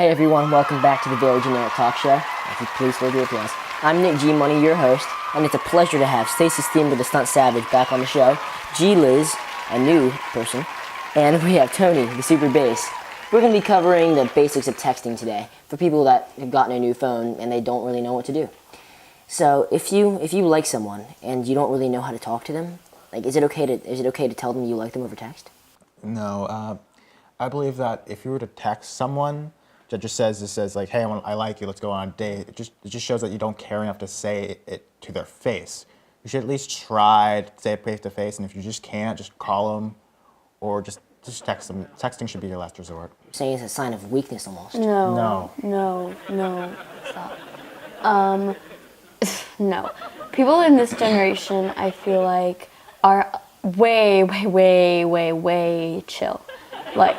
Hey everyone, welcome back to the Very Generic Talk Show. If you please hold your applause. I'm Nick G. Money, your host, and it's a pleasure to have Stacy Steamberg, the Stunt Savage, back on the show, G. Liz, a new person, and we have Tony, the Superbass. We're going to be covering the basics of texting today for people that have gotten a new phone and they don't really know what to do. So if you like someone and you don't really know how to talk to them, like is it okay to tell them you like them over text? No, I believe that if you were to text someone that just says like, hey, I like you, let's go on a date, it just shows that you don't care enough to say it to their face. You should at least try to say it face to face, and if you just can't, just call them or just text them. Texting should be your last resort. You're saying it's a sign of weakness almost. No. Stop. No. People in this generation, I feel like, are way chill. Like,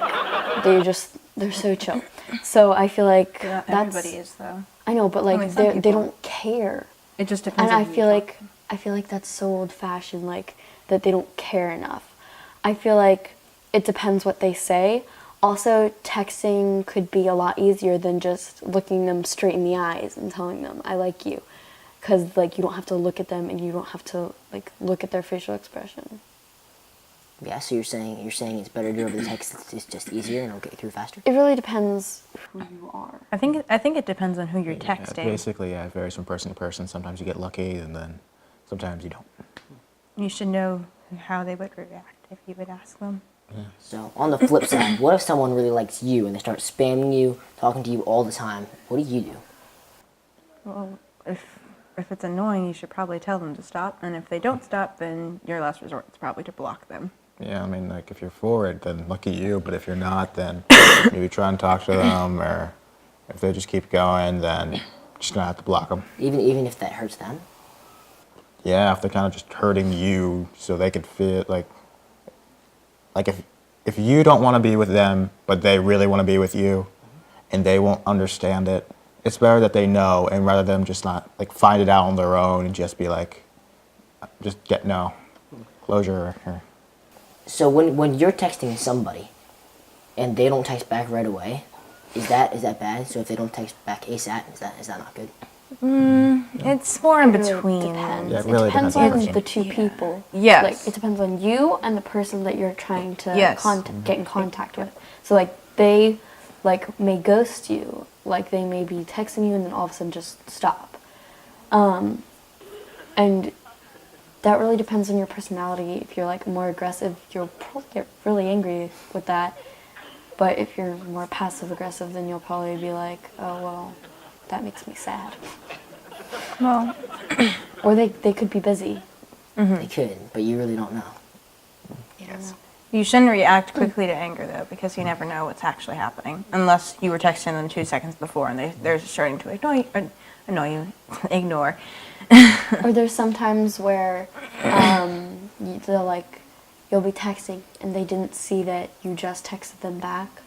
they're so chill. So I feel like yeah, everybody is though. I know, but like they don't care. It just depends. And I feel like that's so old-fashioned, like that they don't care enough. I feel like it depends what they say. Also, texting could be a lot easier than just looking them straight in the eyes and telling them I like you, because like you don't have to look at them and you don't have to like look at their facial expression. Yeah, so you're saying it's better to do over the text. It's just easier and it'll get through faster. It really depends who you are. I think it depends on who you're texting. Basically, yeah, it varies from person to person. Sometimes you get lucky, and then sometimes you don't. You should know how they would react if you would ask them. Yeah. So on the flip side, what if someone really likes you and they start spamming you, talking to you all the time? What do you do? Well, if it's annoying, you should probably tell them to stop. And if they don't stop, then your last resort is probably to block them. Yeah, I mean, like, if you're for it, then lucky you, but if you're not, then maybe try and talk to them, or if they just keep going, then you're just gonna have to block them. Even if that hurts them? Yeah, if they're kind of just hurting you, so they could feel like if you don't want to be with them, but they really want to be with you, and they won't understand it, it's better that they know, and rather than just not, like, find it out on their own and just be like, just get no closure. Or, So when you're texting somebody and they don't text back right away, is that bad? So if they don't text back ASAP, is that not good? It's more in between. Depends. Yeah, it It really depends depends on the on person. the two people. Yes. Like it depends on you and the person that you're trying to Yes. get in contact with. So like they like may ghost you, like they may be texting you and then all of a sudden just stop. And that really depends on your personality. If you're like more aggressive, you'll probably get really angry with that. But if you're more passive aggressive, then you'll probably be like, oh well, that makes me sad. Well, Or they could be busy. They could, but you really don't know. yes. You shouldn't react quickly to anger though, because you never know what's actually happening, unless you were texting them 2 seconds before and they're starting to annoy you, ignore. Or there's sometimes where you'll be texting and they didn't see that you just texted them back.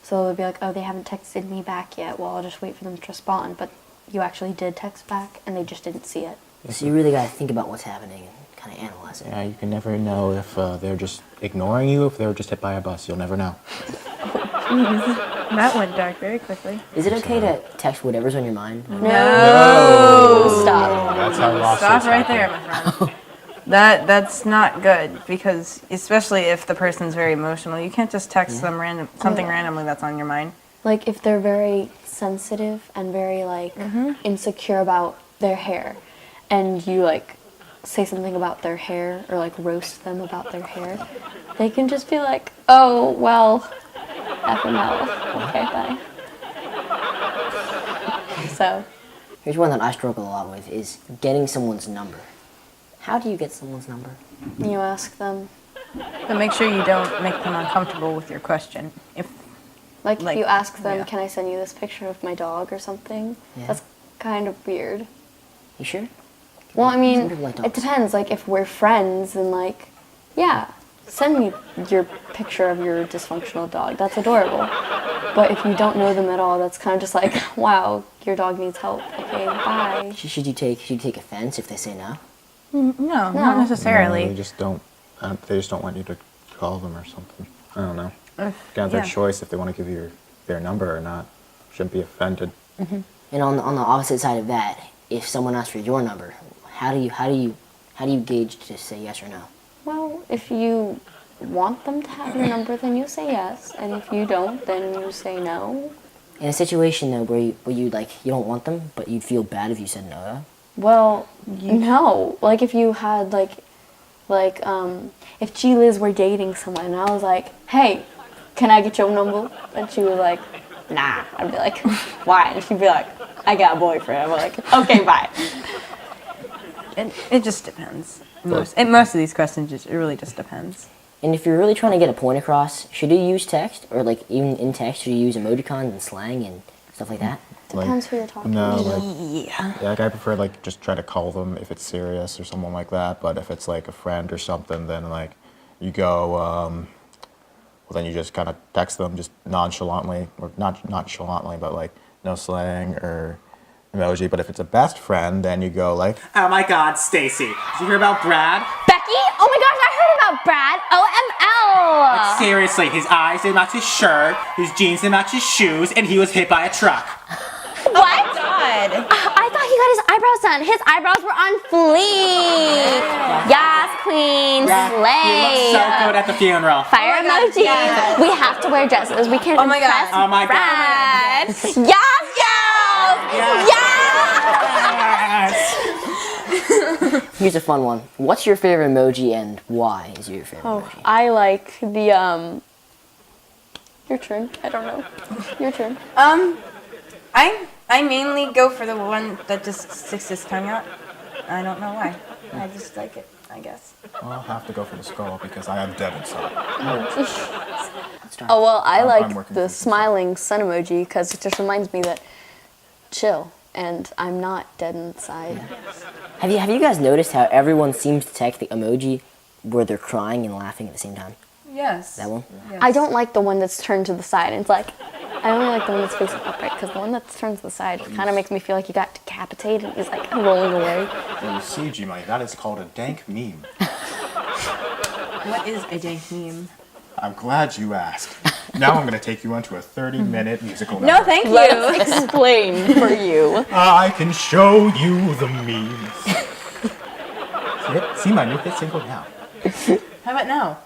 So they'll be like, oh, they haven't texted me back yet. Well, I'll just wait for them to respond. But you actually did text back and they just didn't see it. So you really got to think about what's happening and kind of analyze it. yeah, you can never know if they're just ignoring you, if they were just hit by a bus. You'll never know. That went dark very quickly. Is it okay to text whatever's on your mind? No! Stop. That's how lawsuits Stop right happen. there, my friend. That's not good, because especially if the person's very emotional, you can't just text them something randomly that's on your mind. Like if they're very sensitive and very like insecure about their hair, and you like say something about their hair or like roast them about their hair, they can just be like, oh well, FML. Okay, bye. So Here's one that I struggle a lot with is getting someone's number. How do you get someone's number? you ask them, But make sure you don't make them uncomfortable with your question. If like if you ask them, yeah. can I send you this picture of my dog or something? Yeah. That's kind of weird. You sure? Well, I Some mean, people like it dogs. depends. Like, if we're friends, then, like, yeah, send me your picture of your dysfunctional dog. That's adorable. But if you don't know them at all, that's kind of just like, wow, your dog needs help. Okay, bye. Should you take offense if they say no? no, not necessarily. No, they just don't want you to call them or something. I don't know. Kind of their Yeah. choice if they want to give you their number or not. shouldn't be offended. And on the opposite side of that, if someone asks for your number, how do you gauge to say yes or no? Well, if you want them to have your number, then you say yes, and if you don't, then you say no. In a situation though where you like you don't want them, but you'd feel bad if you said no. Well, no. Like if you had if G Liz were dating someone and I was like, hey, can I get your number? And she was like, nah. I'd be like, why? And she'd be like, I got a boyfriend. I'm like, okay, bye. It just depends. Most of these questions, it really just depends. And if you're really trying to get a point across, should you use text or like even in text should you use emoticons and slang and stuff like that? Depends who you're talking No, to. like, Yeah. yeah, like I prefer like just try to call them if it's serious or someone like that. But if it's like a friend or something, then like you go, well then you just kind of text them just nonchalantly, or not nonchalantly, but like no slang or emoji. But if it's a best friend, then you go like, Oh my God, Stacy, did you hear about Brad? Becky? Oh my gosh, I heard about Brad. OML. Seriously, his eyes didn't match his shirt, his jeans didn't match his shoes, and he was hit by a truck. What? God. I thought he got his eyebrows done. His eyebrows were on fleek. Yes, queen. Brad, Slay. you look so good at the funeral. Fire Oh my God, emoji. yes. We have to wear dresses. We can Oh my God. impress Oh my God. Brad. Yes, yes. Yes. Here's a fun one. What's your favorite emoji and why is it your favorite emoji? I like the, your turn. I don't know. Your turn. I mainly go for the one that just sticks his tongue out. I don't know why. I just like it, I guess. I'll have to go for the skull because I am dead inside. Let's start. Oh, well, I I'm like working the for this. smiling sun emoji because it just reminds me that chill and I'm not dead inside. Have you guys noticed how everyone seems to text the emoji where they're crying and laughing at the same time? Yes. That one? I don't like the one that's turned to the side. It's like, I only like the one that's facing upright because the one that's turned to the side kind of makes me feel like you got decapitated and he's like rolling away. Well, you see, G-Money, that is called a dank meme. What is a dank meme? I'm glad you asked. Now I'm going to take you onto a 30-minute musical No, number. thank you. Let's explain for you. I can show you the memes. See my new hit single now. How about now?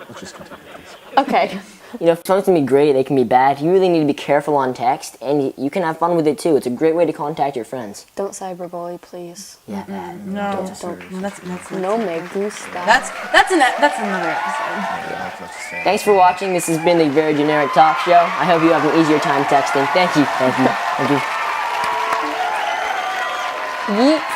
Let's just continue, please. Okay. You know, phones can be great, they can be bad. You really need to be careful on text, and you can have fun with it too. It's a great way to contact your friends. Don't cyberbully, please. Yeah, that. No. Don't. That's No me gusta. that's another episode. Yeah, let's just say Thanks for watching. This has been the Very Generic Talk Show. I hope you have an easier time texting. Thank you. Thank you. Thank you. Yeet.